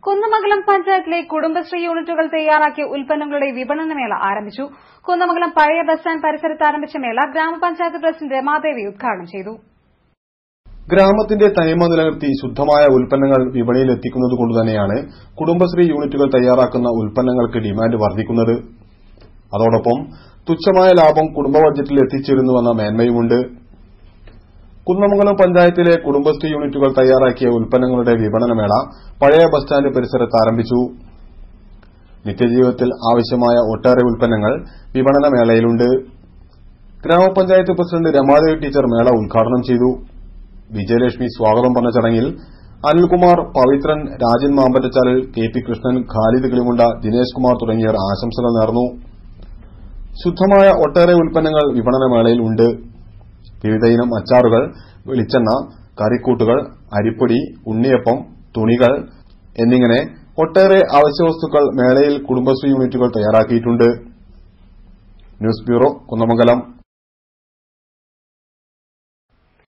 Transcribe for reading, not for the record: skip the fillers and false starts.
കുന്നമംഗലം പഞ്ചായത്തിലെ കുടുംബശ്രീ യൂണിറ്റുകൾ തയ്യാറാക്കിയ ഉൽപ്പന്നങ്ങളുടെ വിപണനമേള ആരംഭിച്ചു. കുന്നമംഗലം പഴയ ബസ് സ്റ്റാൻഡ് പരിസരത്ത് ആരംഭിച്ച മേള ഗ്രാമപഞ്ചായത്ത് പ്രസിഡന്റ് രമാദേവി ഉദ്ഘാടനം ചെയ്തു. ഗ്രാമത്തിന്റെ തനിമ നിലനിർത്തി ശുദ്ധമായ ഉൽപ്പന്നങ്ങൾ വിപണിയിൽ എത്തിക്കുന്നതുകൊണ്ടുതന്നെയാണ് കുടുംബശ്രീ യൂണിറ്റുകൾ തയ്യാറാക്കുന്ന ഉൽപ്പന്നങ്ങൾക്ക് ഡിമാൻഡ് വർദ്ധിക്കുന്നത്. അതോടൊപ്പം തുച്ഛമായ ലാഭം കുടുംബ ബഡ്ജറ്റിൽ എത്തിച്ചേരുന്നുവെന്ന മേന്മയുമുണ്ട്. കുന്നമംഗലം പഞ്ചായത്തിലെ കുടുംബശ്രീ യൂണിറ്റുകൾ തയ്യാറാക്കിയ ഉൽപ്പന്നങ്ങളുടെ വിപണനമേള പഴയ ബസ് സ്റ്റാൻഡ് പരിസരത്ത് ആരംഭിച്ചു. നിത്യജീവിതത്തിൽ ആവശ്യമായ ഒട്ടേറെ ഉൽപ്പന്നങ്ങൾ വിപണനമേളയിലുണ്ട്. ഗ്രാമപഞ്ചായത്ത് പ്രസിഡന്റ് രമാദേവി ടീച്ചർ മേള ഉദ്ഘാടനം ചെയ്തു. വിജയലക്ഷ്മി സ്വാഗതം പറഞ്ഞ ചടങ്ങിൽ അനിൽകുമാർ, പവിത്രൻ, രാജൻ മാമ്പറ്റച്ചാലിൽ, കെ പി കൃഷ്ണൻ, ഖാലിദ് കിളിമുണ്ട, ദിനേശ് കുമാർ തുടങ്ങിയവർ ആശംസകൾ നേർന്നു. ശുദ്ധമായ ഒട്ടേറെ ഉൽപ്പന്നങ്ങൾ വിപണനമേളയിൽ ഉണ്ട്. വിവിധയിനം അച്ചാറുകൾ, വെളിച്ചെണ്ണ, കറിക്കൂട്ടുകൾ, അരിപ്പൊടി, ഉണ്ണിയപ്പം, തുണികൾ എന്നിങ്ങനെ ഒട്ടേറെ അവശ്യവസ്തുക്കൾ മേളയിൽ കുടുംബശ്രീ യൂണിറ്റുകൾ തയ്യാറാക്കിയിട്ടുണ്ട്. News bureau, Kunnamangalam.